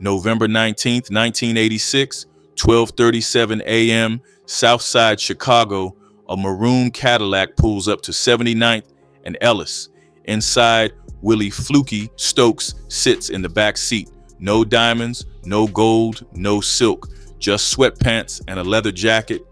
November 19th, 1986, 12:37 a.m., Southside Chicago, a maroon Cadillac pulls up to 79th and Ellis. Inside, Willie Fluky Stokes sits in the back seat. No diamonds, no gold, no silk, just sweatpants and a leather jacket.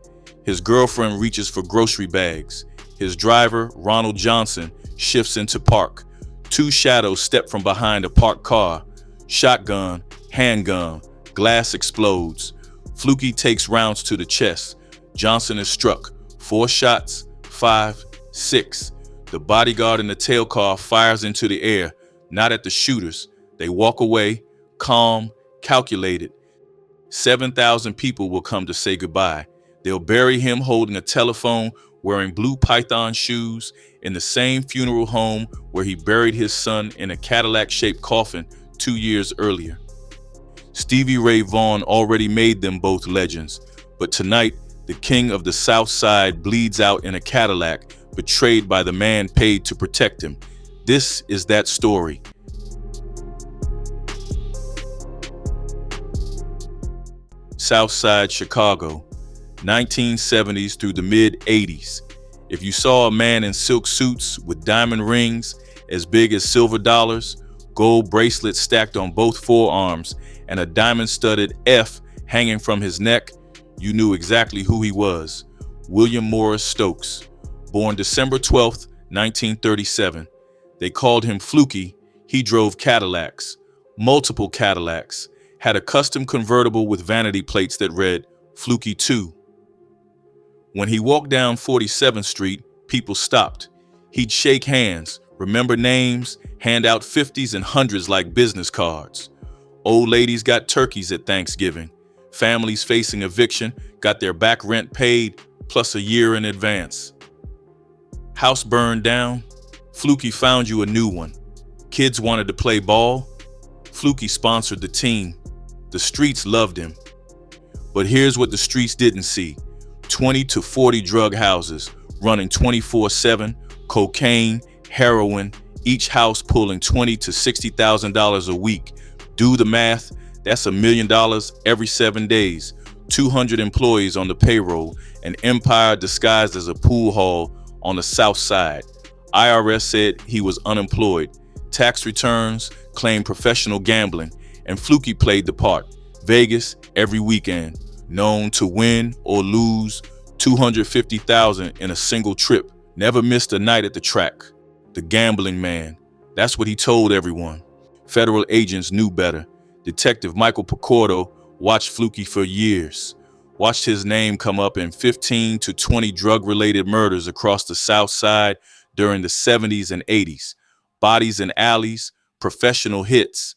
His girlfriend reaches for grocery bags. His driver, Ronald Johnson, shifts into park. Two shadows step from behind a parked car. Shotgun, handgun, glass explodes. Fluky takes rounds to the chest. Johnson is struck. 4 shots, 5, 6. The bodyguard in the tail car fires into the air, not at the shooters. They walk away, calm, calculated. 7,000 people will come to say goodbye. They'll bury him holding a telephone, wearing blue python shoes, in the same funeral home where he buried his son in a Cadillac-shaped coffin 2 years earlier. Stevie Ray Vaughan already made them both legends, but tonight, the king of the South Side bleeds out in a Cadillac, betrayed by the man paid to protect him. This is that story. Southside Chicago, 1970s through the mid-80s. If you saw a man in silk suits with diamond rings as big as silver dollars, gold bracelets stacked on both forearms, and a diamond-studded F hanging from his neck, you knew exactly who he was. William Morris Stokes, born December 12th, 1937. They called him Fluky. He drove Cadillacs, multiple Cadillacs, had a custom convertible with vanity plates that read Fluky 2. When he walked down 47th Street, people stopped. He'd shake hands, remember names, hand out 50s and 100s like business cards. Old ladies got turkeys at Thanksgiving. Families facing eviction got their back rent paid plus a year in advance. House burned down, Fluky found you a new one. Kids wanted to play ball, Fluky sponsored the team. The streets loved him. But here's what the streets didn't see. 20 to 40 drug houses running 24/7, cocaine, heroin, each house pulling $20,000 to $60,000 a week. Do the math, that's $1 million every 7 days. 200 employees on the payroll, an empire disguised as a pool hall on the South Side. IRS said he was unemployed. Tax returns claimed professional gambling, and Fluky played the part. Vegas every weekend, known to win or lose $250,000 in a single trip. Never missed a night at the track. The gambling man. That's what he told everyone. Federal agents knew better. Detective Michael Picordo watched Fluky for years. Watched his name come up in 15 to 20 drug-related murders across the South Side during the 70s and 80s. Bodies in alleys, professional hits.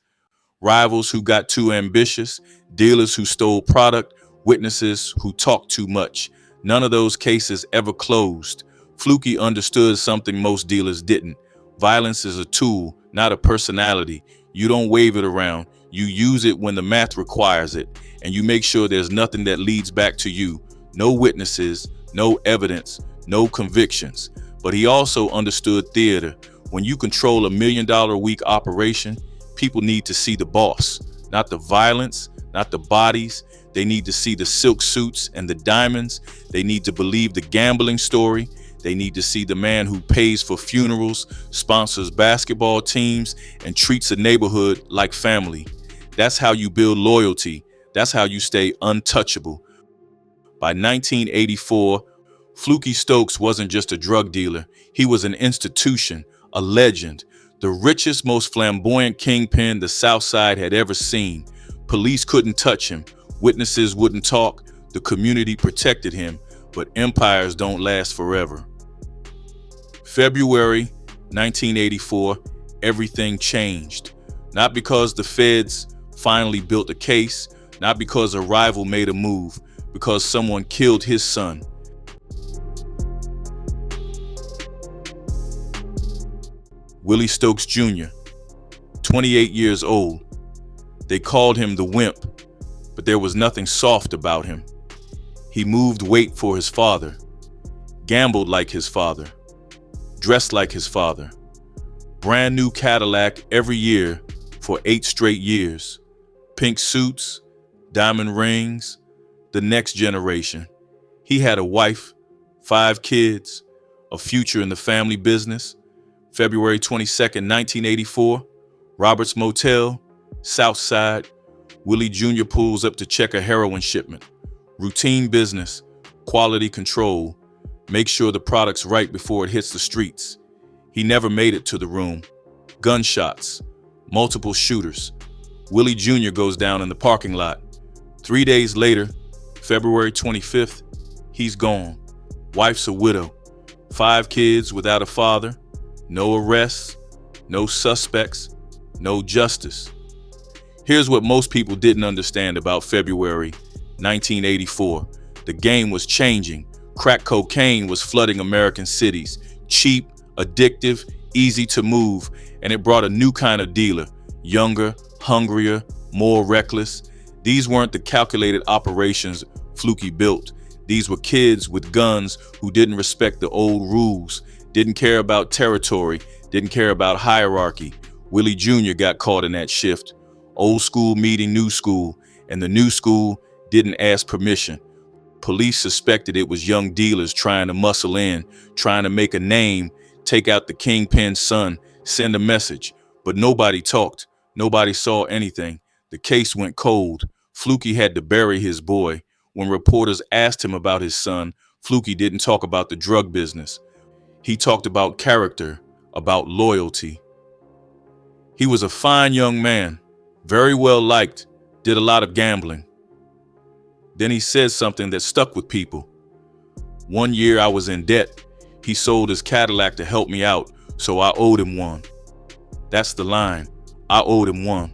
Rivals who got too ambitious, dealers who stole product, witnesses who talked too much. None of those cases ever closed. Fluky understood something most dealers didn't. Violence is a tool, not a personality. You don't wave it around. You use it when the math requires it, and you make sure there's nothing that leads back to you. No witnesses, no evidence, no convictions. But he also understood theater. When you control $1 million a week operation, people need to see the boss, not the violence, not the bodies. They need to see the silk suits and the diamonds. They need to believe the gambling story. They need to see the man who pays for funerals, sponsors basketball teams, and treats a neighborhood like family. That's how you build loyalty. That's how you stay untouchable. By 1984, Fluky Stokes wasn't just a drug dealer. He was an institution, a legend, the richest, most flamboyant kingpin the South Side had ever seen. Police couldn't touch him. Witnesses wouldn't talk. The community protected him. But empires don't last forever. February 1984, everything changed. Not because the feds finally built a case, not because a rival made a move, because someone killed his son. Willie Stokes Jr., 28 years old. They called him the Wimp, but there was nothing soft about him. He moved weight for his father, gambled like his father, dressed like his father. Brand new Cadillac every year for 8 straight years. Pink suits, diamond rings, the next generation. He had a wife, 5 kids, a future in the family business. February 22nd, 1984, Roberts Motel, South Side. Willie Jr. pulls up to check a heroin shipment. Routine business, quality control. Make sure the product's right before it hits the streets. He never made it to the room. Gunshots, multiple shooters. Willie Jr. goes down in the parking lot. 3 days later, February 25th, he's gone. Wife's a widow. 5 kids without a father. No arrests, no suspects, no justice. Here's what most people didn't understand about February 1984. The game was changing. Crack cocaine was flooding American cities. Cheap, addictive, easy to move, and it brought a new kind of dealer. Younger, hungrier, more reckless. These weren't the calculated operations Fluky built. These were kids with guns who didn't respect the old rules, didn't care about territory, didn't care about hierarchy. Willie Jr. got caught in that shift. Old school meeting new school, and the new school didn't ask permission. Police suspected it was young dealers trying to muscle in, trying to make a name, take out the kingpin's son, send a message. But nobody talked. Nobody saw anything. The case went cold. Fluky had to bury his boy. When reporters asked him about his son, Fluky didn't talk about the drug business. He talked about character, about loyalty. He was a fine young man, very well liked, did a lot of gambling. Then he said something that stuck with people. One year I was in debt. He sold his Cadillac to help me out, so I owed him one. That's the line. I owed him one.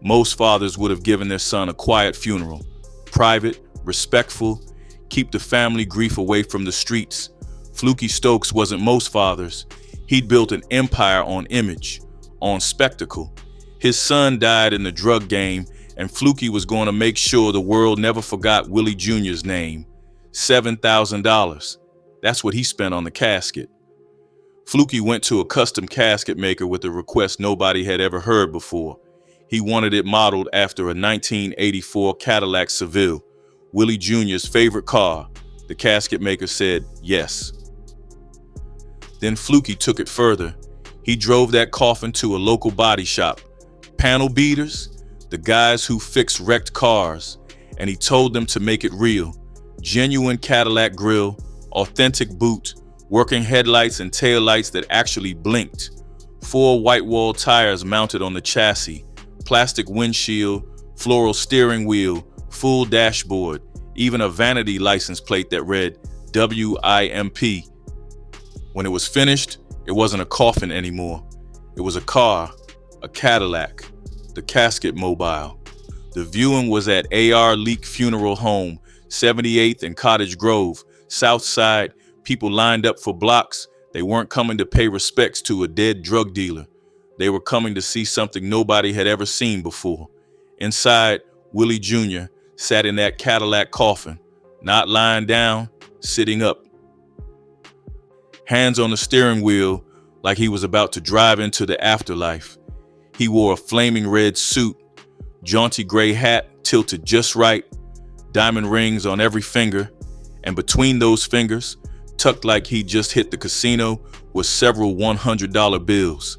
Most fathers would have given their son a quiet funeral. Private, respectful, keep the family grief away from the streets. Fluky Stokes wasn't most fathers. He'd built an empire on image, on spectacle. His son died in the drug game, and Fluky was going to make sure the world never forgot Willie Jr.'s name. $7,000. That's what he spent on the casket. Fluky went to a custom casket maker with a request nobody had ever heard before. He wanted it modeled after a 1984 Cadillac Seville, Willie Jr.'s favorite car. The casket maker said yes. Then Fluky took it further. He drove that coffin to a local body shop. Panel beaters, the guys who fix wrecked cars, and he told them to make it real. Genuine Cadillac grille, authentic boot, working headlights and taillights that actually blinked. 4 white wall tires mounted on the chassis, plastic windshield, floral steering wheel, full dashboard, even a vanity license plate that read WIMP. When it was finished, it wasn't a coffin anymore. It was a car, a Cadillac, the casket mobile. The viewing was at A.R. Leak Funeral Home, 78th and Cottage Grove, South Side. People lined up for blocks. They weren't coming to pay respects to a dead drug dealer. They were coming to see something nobody had ever seen before. Inside, Willie Jr. sat in that Cadillac coffin, not lying down, sitting up. Hands on the steering wheel like he was about to drive into the afterlife. He wore a flaming red suit, jaunty gray hat tilted just right, diamond rings on every finger, and between those fingers, tucked like he just hit the casino, was several $100 bills.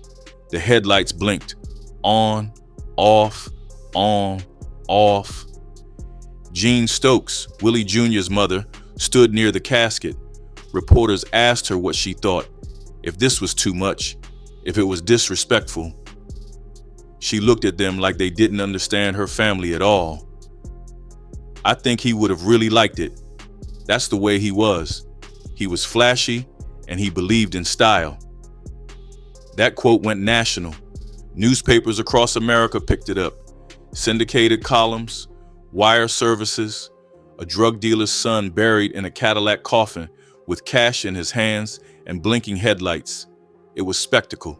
The headlights blinked. On, off, on, off. Jean Stokes, Willie Jr.'s mother, stood near the casket. Reporters asked her what she thought, if this was too much, if it was disrespectful. She looked at them like they didn't understand her family at all. I think he would have really liked it. That's the way he was. He was flashy, and he believed in style. That quote went national. Newspapers across America picked it up. Syndicated columns, wire services, a drug dealer's son buried in a Cadillac coffin with cash in his hands and blinking headlights. It was spectacle.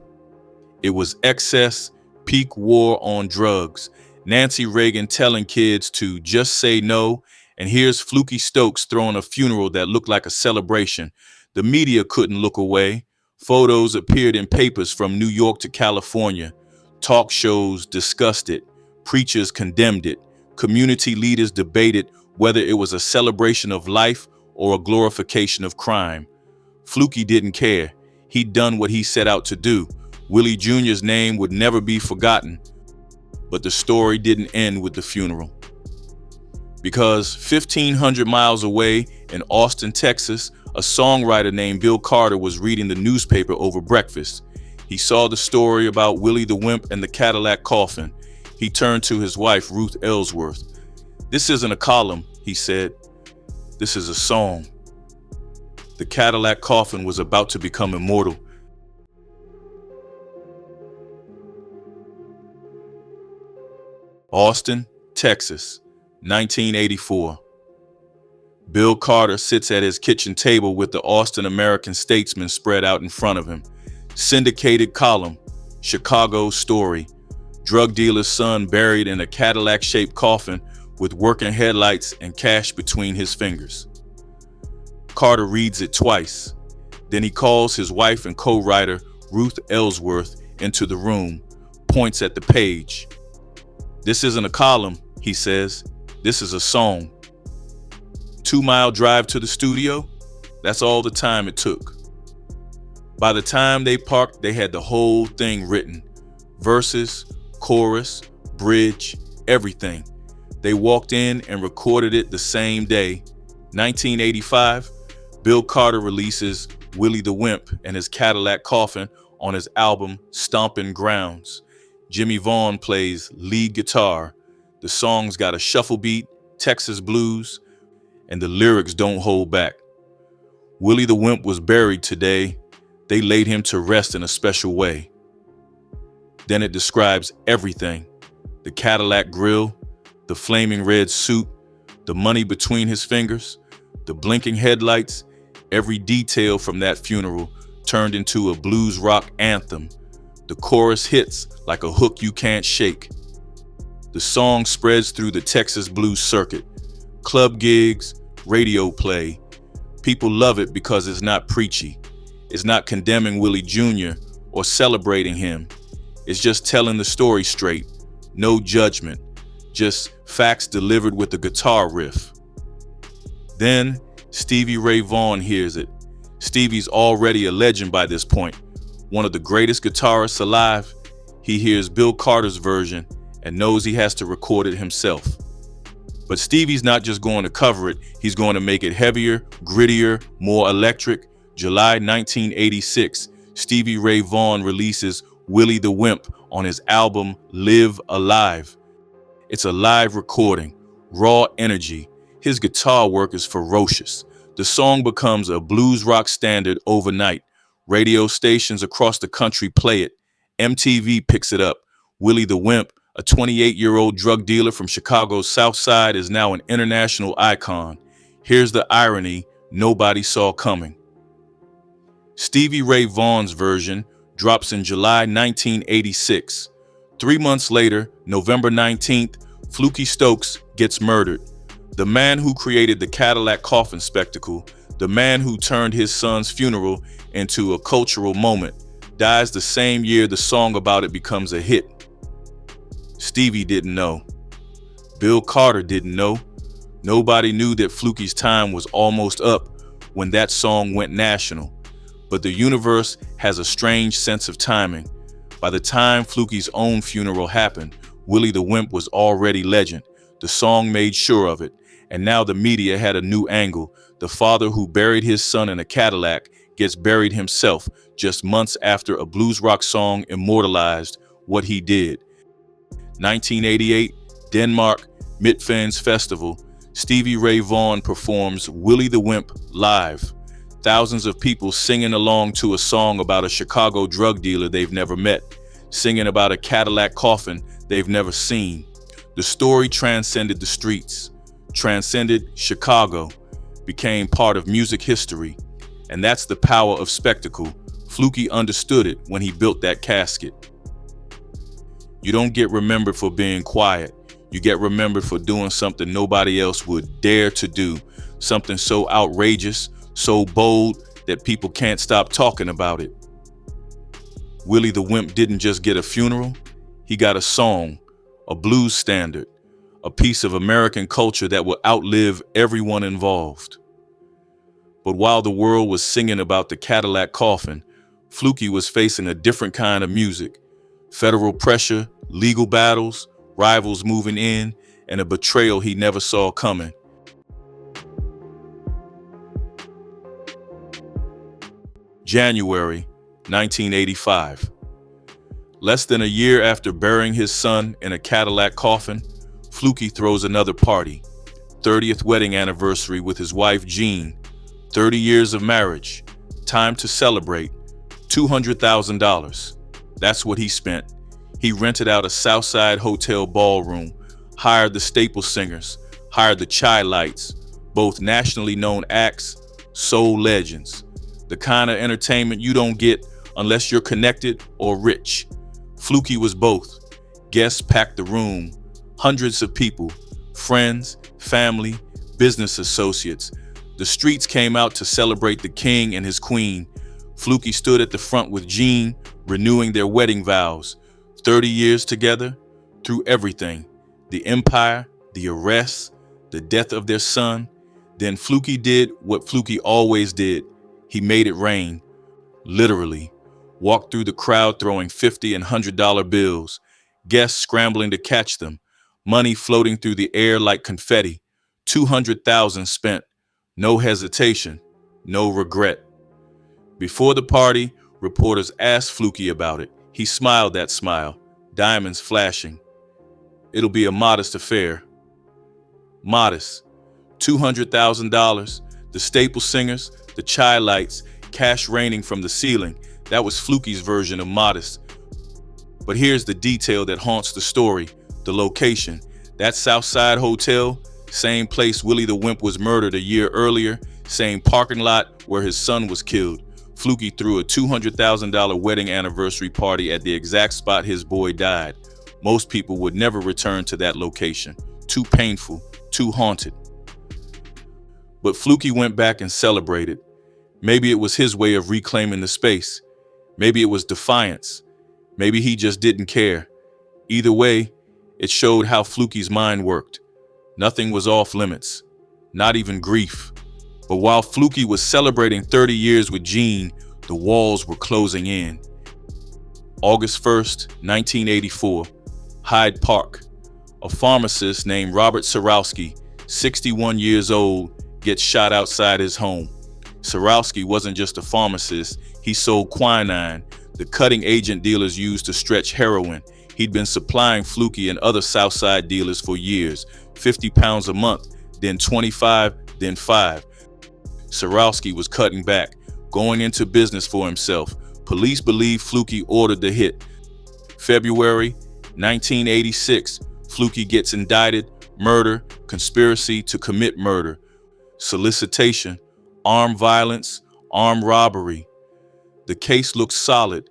It was excess, peak war on drugs. Nancy Reagan telling kids to just say no, and here's Fluky Stokes throwing a funeral that looked like a celebration. The media couldn't look away. Photos appeared in papers from New York to California. Talk shows discussed it. Preachers condemned it. Community leaders debated whether it was a celebration of life or a glorification of crime. Fluky didn't care. He'd done what he set out to do. Willie Jr.'s name would never be forgotten. But the story didn't end with the funeral. Because 1,500 miles away in Austin, Texas, a songwriter named Bill Carter was reading the newspaper over breakfast. He saw the story about Willie the Wimp and the Cadillac coffin. He turned to his wife, Ruth Ellsworth. "This isn't a column," he said. "This is a song." The Cadillac coffin was about to become immortal. Austin, Texas, 1984. Bill Carter sits at his kitchen table with the Austin American Statesman spread out in front of him. Syndicated column, Chicago story. Drug dealer's son buried in a Cadillac-shaped coffin with working headlights and cash between his fingers. Carter reads it twice. Then he calls his wife and co-writer Ruth Ellsworth into the room, points at the page. "This isn't a column," he says. "This is a song." 2-mile drive to the studio? That's all the time it took. By the time they parked, they had the whole thing written. Verses, chorus, bridge, everything. They walked in and recorded it the same day. 1985, Bill Carter releases Willie the Wimp and his Cadillac coffin on his album Stompin' Grounds. Jimmy Vaughn plays lead guitar. The song's got a shuffle beat, Texas blues, and the lyrics don't hold back. Willie the Wimp was buried today. They laid him to rest in a special way. Then it describes everything. The Cadillac grill, the flaming red suit, the money between his fingers, the blinking headlights, every detail from that funeral turned into a blues rock anthem. The chorus hits like a hook you can't shake. The song spreads through the Texas blues circuit. Club gigs, radio play. People love it because it's not preachy. It's not condemning Willie Jr. or celebrating him. It's just telling the story straight. No judgment. Just facts delivered with a guitar riff. Then Stevie Ray Vaughan hears it. Stevie's already a legend by this point. One of the greatest guitarists alive. He hears Bill Carter's version and knows he has to record it himself. But Stevie's not just going to cover it, he's going to make it heavier, grittier, more electric. July 1986, Stevie Ray Vaughan releases Willie the Wimp on his album Live Alive. It's a live recording, raw energy. His guitar work is ferocious. The song becomes a blues rock standard overnight. Radio stations across the country play it. MTV picks it up. Willie the Wimp, a 28-year-old drug dealer from Chicago's South Side, is now an international icon. Here's the irony nobody saw coming. Stevie Ray Vaughan's version drops in July 1986. 3 months later, November 19th, Fluky Stokes gets murdered. The man who created the Cadillac coffin spectacle, the man who turned his son's funeral into a cultural moment, dies the same year the song about it becomes a hit. Stevie didn't know. Bill Carter didn't know. Nobody knew that Fluky's time was almost up when that song went national. But the universe has a strange sense of timing. By the time Fluky's own funeral happened, Willie the Wimp was already legend. The song made sure of it. And now the media had a new angle. The father who buried his son in a Cadillac gets buried himself just months after a blues rock song immortalized what he did. 1988, Denmark, Midtfens Festival. Stevie Ray Vaughan performs Willie the Wimp live. Thousands of people singing along to a song about a Chicago drug dealer they've never met, singing about a Cadillac coffin they've never seen. The story transcended the streets, transcended Chicago, became part of music history. And that's the power of spectacle. Fluky understood it when he built that casket. You don't get remembered for being quiet. You get remembered for doing something nobody else would dare to do. Something so outrageous, so bold that people can't stop talking about it. Willie the Wimp didn't just get a funeral. He got a song, a blues standard, a piece of American culture that will outlive everyone involved. But while the world was singing about the Cadillac coffin, Fluky was facing a different kind of music. Federal pressure, legal battles, rivals moving in, and a betrayal he never saw coming. January 1985. Less than a year after burying his son in a Cadillac coffin, Fluky throws another party. 30th wedding anniversary with his wife Jean. 30 years of marriage. Time to celebrate. $200,000. That's what he spent. He rented out a Southside hotel ballroom, hired the Staple Singers, hired the Chai Lights, both nationally known acts, soul legends. The kind of entertainment you don't get unless you're connected or rich. Fluky was both. Guests packed the room. Hundreds of people, friends, family, business associates. The streets came out to celebrate the king and his queen. Fluky stood at the front with Jean, renewing their wedding vows. 30 years together, through everything. The empire, the arrests, the death of their son. Then Fluky did what Fluky always did. He made it rain. Literally. Walked through the crowd throwing $50 and $100 bills. Guests scrambling to catch them. Money floating through the air like confetti. $200,000 spent. No hesitation. No regret. Before the party, reporters asked Fluky about it. He smiled that smile, diamonds flashing. It'll be a modest affair. Modest. $200,000. The Staple Singers, the Chai Lights, cash raining from the ceiling. That was Fluky's version of modest. But here's the detail that haunts the story, the location. That Southside hotel, same place Willie the Wimp was murdered a year earlier, same parking lot where his son was killed. Fluky threw a $200,000 wedding anniversary party at the exact spot his boy died. Most people would never return to that location. Too painful, too haunted. But Fluky went back and celebrated. Maybe it was his way of reclaiming the space. Maybe it was defiance. Maybe he just didn't care. Either way, it showed how Fluky's mind worked. Nothing was off limits, not even grief. But while Fluky was celebrating 30 years with Jean, the walls were closing in. August 1st, 1984, Hyde Park. A pharmacist named Robert Sarowski, 61 years old, gets shot outside his home. Sarowski wasn't just a pharmacist, he sold quinine, the cutting agent dealers used to stretch heroin. He'd been supplying Fluky and other Southside dealers for years, 50 pounds a month, then 25, then 5. Sarowski was cutting back, going into business for himself. Police believe Fluky ordered the hit. February 1986, Fluky gets indicted, murder, conspiracy to commit murder, solicitation, armed violence, armed robbery. The case looks solid.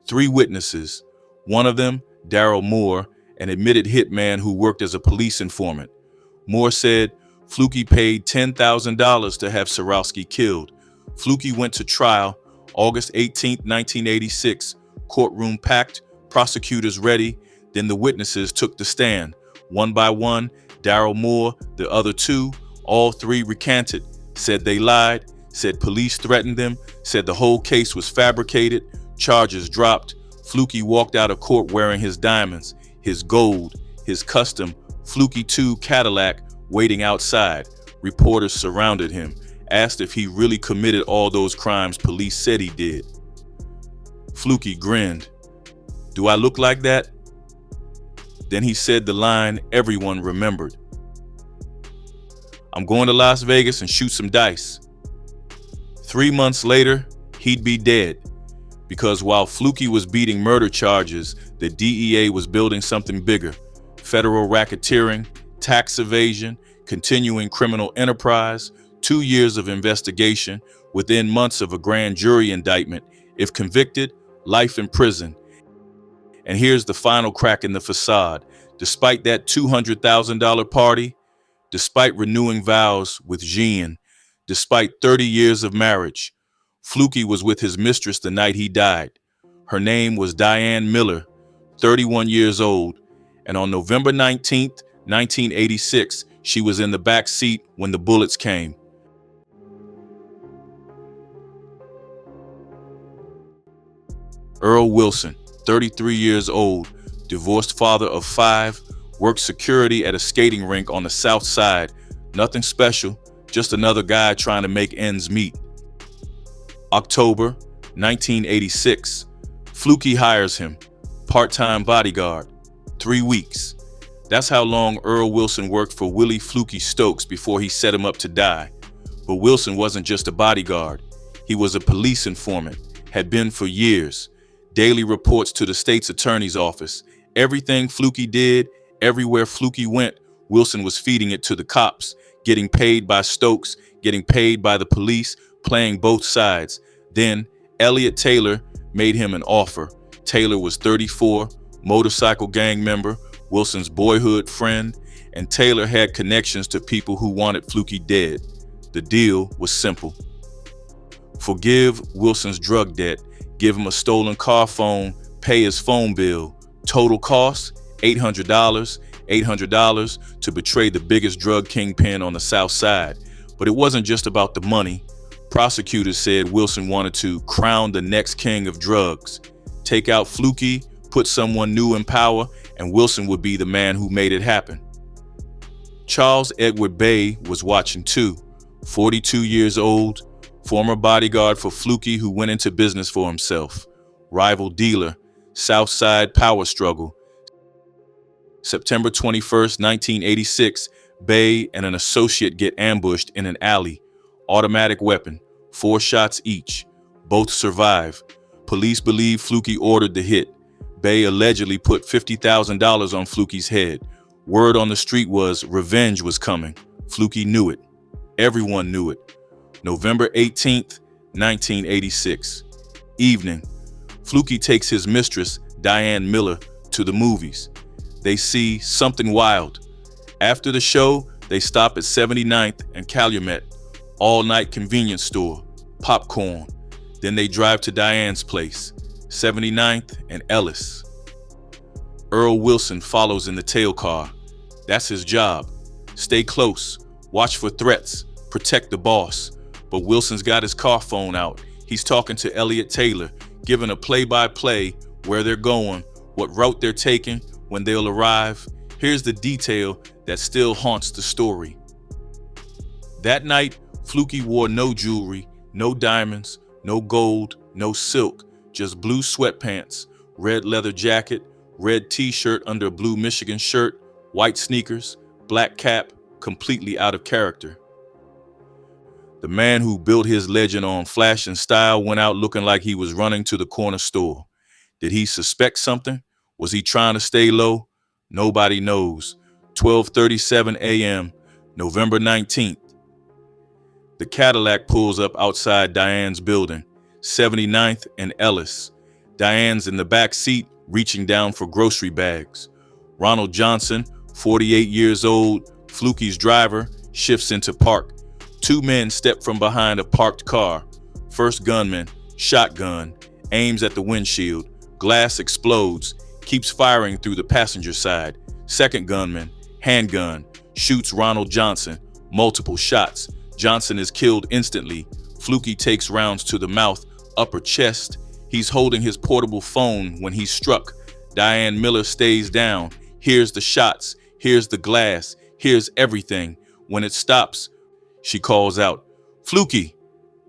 3 witnesses. One of them, Darryl Moore, an admitted hitman who worked as a police informant. Moore said Fluky paid $10,000 to have Sarowski killed. Fluky went to trial August 18, 1986. Courtroom packed, prosecutors ready. Then the witnesses took the stand. One by one, Darryl Moore, the other 2, all 3 recanted, said they lied, said police threatened them, said the whole case was fabricated, charges dropped. Fluky walked out of court wearing his diamonds, his gold, his custom Fluky 2 Cadillac waiting outside. Reporters surrounded him, asked if he really committed all those crimes police said he did. Fluky grinned. "Do I look like that?" Then he said the line everyone remembered. "I'm going to Las Vegas and shoot some dice." 3 months later, he'd be dead. Because while Fluky was beating murder charges, the DEA was building something bigger. Federal racketeering, tax evasion, continuing criminal enterprise, 2 years of investigation, within months of a grand jury indictment. If convicted, life in prison. And here's the final crack in the facade. Despite that $200,000 party, despite renewing vows with Jean, despite 30 years of marriage, Fluky was with his mistress the night he died. Her name was Diane Miller, 31 years old, and on November 19th, 1986, she was in the back seat when the bullets came. Earl Wilson, 33 years old, divorced father of 5, worked security at a skating rink on the south side. Nothing special, just another guy trying to make ends meet. October 1986, Fluky hires him, part-time bodyguard, 3 weeks. That's how long Earl Wilson worked for Willie Fluky Stokes before he set him up to die. But Wilson wasn't just a bodyguard. He was a police informant, had been for years. Daily reports to the state's attorney's office. Everything Fluky did, everywhere Fluky went, Wilson was feeding it to the cops, getting paid by Stokes, getting paid by the police, playing both sides. Then Elliot Taylor made him an offer. Taylor was 34, motorcycle gang member, Wilson's boyhood friend, and Taylor had connections to people who wanted Fluky dead. The deal was simple. Forgive Wilson's drug debt, give him a stolen car phone, pay his phone bill. Total cost, $800 to betray the biggest drug kingpin on the South Side. But it wasn't just about the money. Prosecutors said Wilson wanted to crown the next king of drugs. Take out Fluky, put someone new in power, and Wilson would be the man who made it happen. Charles Edward Bay was watching too, 42 years old, former bodyguard for Fluky who went into business for himself. Rival dealer, South Side power struggle. September 21st, 1986, Bay and an associate get ambushed in an alley. Automatic weapon, 4 shots each. Both survive. Police believe Fluky ordered the hit. Bay allegedly put $50,000 on Fluky's head. Word on the street was revenge was coming. Fluky knew it. Everyone knew it. November 18th, 1986. Evening. Fluky takes his mistress, Diane Miller, to the movies. They see Something Wild. After the show, they stop at 79th and Calumet, all-night convenience store, popcorn. Then they drive to Diane's place, 79th and Ellis. Earl Wilson follows in the tail car. That's his job. Stay close, watch for threats, protect the boss. But Wilson's got his car phone out. He's talking to Elliot Taylor, giving a play-by-play where they're going, what route they're taking, when they'll arrive. Here's the detail that still haunts the story. That night, Fluky wore no jewelry, no diamonds, no gold, no silk, just blue sweatpants, red leather jacket, red t-shirt under a blue Michigan shirt, white sneakers, black cap, completely out of character. The man who built his legend on flash and style went out looking like he was running to the corner store. Did he suspect something? Was he trying to stay low? Nobody knows. 12:37 a.m., November 19th. The Cadillac pulls up outside Diane's building, 79th and Ellis. Diane's in the back seat, reaching down for grocery bags. Ronald Johnson, 48 years old, Fluky's driver, shifts into park. 2 men step from behind a parked car. First gunman, shotgun, aims at the windshield. Glass explodes, keeps firing through the passenger side. Second gunman, handgun, shoots Ronald Johnson. Multiple shots. Johnson is killed instantly. Fluky takes rounds to the mouth, upper chest. He's holding his portable phone when he's struck. Diane Miller stays down. Hears the shots. Hears the glass. Hears everything. When it stops, she calls out, "Fluky!"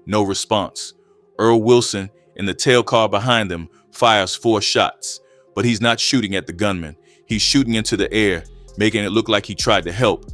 No response. Earl Wilson, in the tail car behind them, fires 4 shots. But he's not shooting at the gunman. He's shooting into the air, making it look like he tried to help.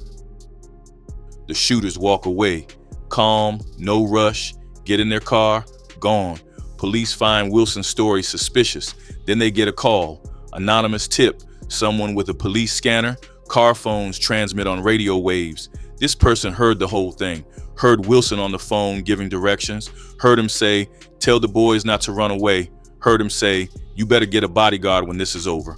The shooters walk away. Calm, no rush, get in their car, gone. Police find Wilson's story suspicious. Then they get a call. Anonymous tip, someone with a police scanner. Car phones transmit on radio waves. This person heard the whole thing, heard Wilson on the phone giving directions, heard him say, "Tell the boys not to run away," heard him say, "You better get a bodyguard when this is over."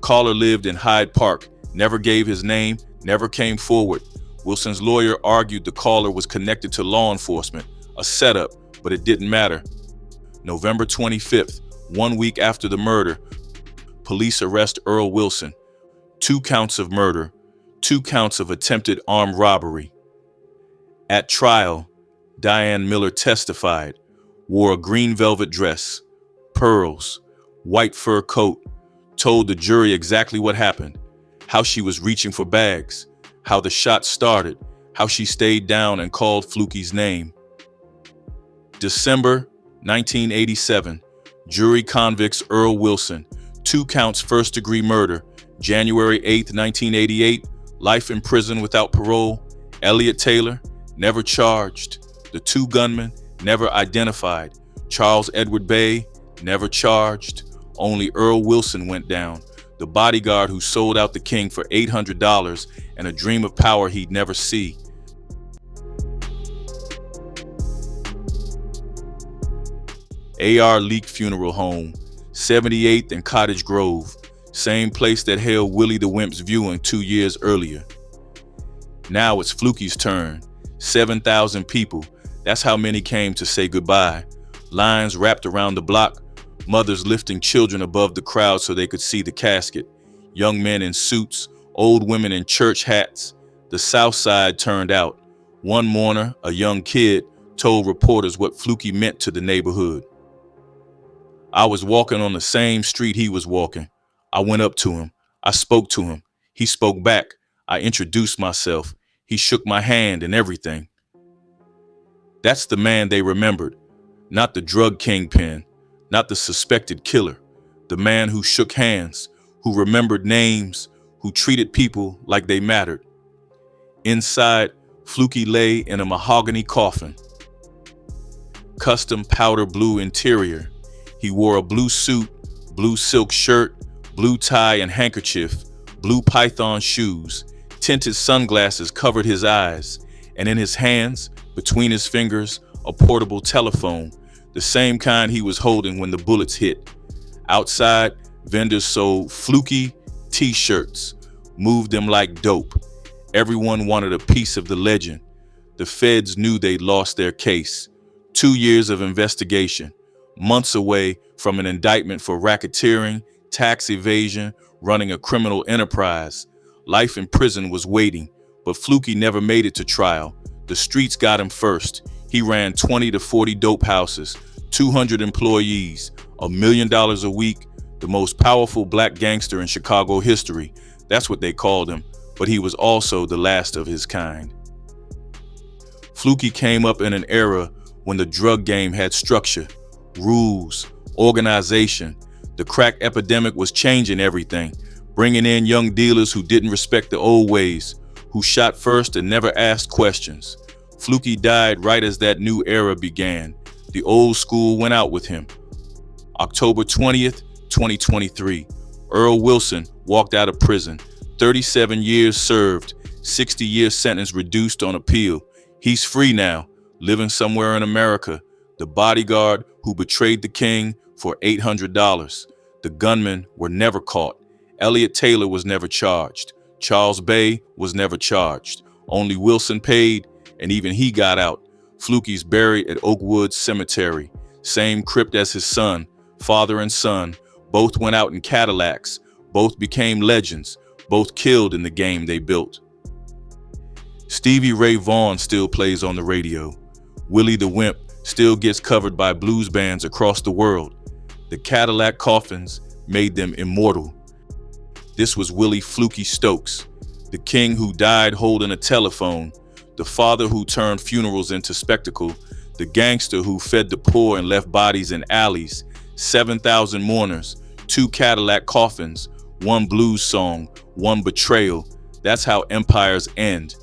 Caller lived in Hyde Park, never gave his name, never came forward. Wilson's lawyer argued the caller was connected to law enforcement, a setup, but it didn't matter. November 25th, 1 week after the murder, police arrest Earl Wilson. 2 counts of murder, 2 counts of attempted armed robbery. At trial, Diane Miller testified, wore a green velvet dress, pearls, white fur coat, told the jury exactly what happened, how she was reaching for bags, how the shot started, how she stayed down and called Fluky's name. December 1987, jury convicts Earl Wilson, 2 counts first-degree murder. January 8, 1988, life in prison without parole. Elliot Taylor, never charged. The 2 gunmen, never identified. Charles Edward Bay, never charged. Only Earl Wilson went down, the bodyguard who sold out the king for $800 and a dream of power he'd never see. A.R. Leak Funeral Home, 78th and Cottage Grove, same place that held Willie the Wimp's viewing 2 years earlier. Now it's Fluky's turn. 7,000 people, that's how many came to say goodbye. Lines wrapped around the block, mothers lifting children above the crowd so they could see the casket. Young men in suits, old women in church hats. The South Side turned out. One mourner, a young kid, told reporters what Fluky meant to the neighborhood. I was walking on the same street he was walking. I went up to him. I spoke to him. He spoke back. I introduced myself. He shook my hand and everything. That's the man they remembered, not the drug kingpin, not the suspected killer, the man who shook hands, who remembered names, who treated people like they mattered. Inside, Fluky lay in a mahogany coffin. Custom powder blue interior. He wore a blue suit, blue silk shirt, blue tie and handkerchief, blue python shoes. Tinted sunglasses covered his eyes, and in his hands, between his fingers, a portable telephone, the same kind he was holding when the bullets hit. Outside, vendors sold Fluky t-shirts, moved them like dope. Everyone wanted a piece of the legend. The feds knew they'd lost their case. 2 years of investigation, months away from an indictment for racketeering, tax evasion, running a criminal enterprise. Life in prison was waiting, but Fluky never made it to trial. The streets got him first. He ran 20 to 40 dope houses, 200 employees, $1 million a week, the most powerful black gangster in Chicago history. That's what they called him, but he was also the last of his kind. Fluky came up in an era when the drug game had structure, rules, organization. The crack epidemic was changing everything, bringing in young dealers who didn't respect the old ways, who shot first and never asked questions. Fluky died right as that new era began. The old school went out with him. October 20th, 2023, Earl Wilson walked out of prison. 37 years served, 60-year sentence reduced on appeal. He's free now, living somewhere in America. The bodyguard who betrayed the king for $800. The gunmen were never caught. Elliot Taylor was never charged. Charles Bay was never charged. Only Wilson paid, and even he got out. Fluky's buried at Oakwood Cemetery. Same crypt as his son, father and son. Both went out in Cadillacs. Both became legends. Both killed in the game they built. Stevie Ray Vaughan still plays on the radio. Willie the Wimp still gets covered by blues bands across the world. The Cadillac coffins made them immortal. This was Willie Fluky Stokes, the king who died holding a telephone, the father who turned funerals into spectacle, the gangster who fed the poor and left bodies in alleys, 7,000 mourners, 2 Cadillac coffins, 1 blues song, 1 betrayal. That's how empires end.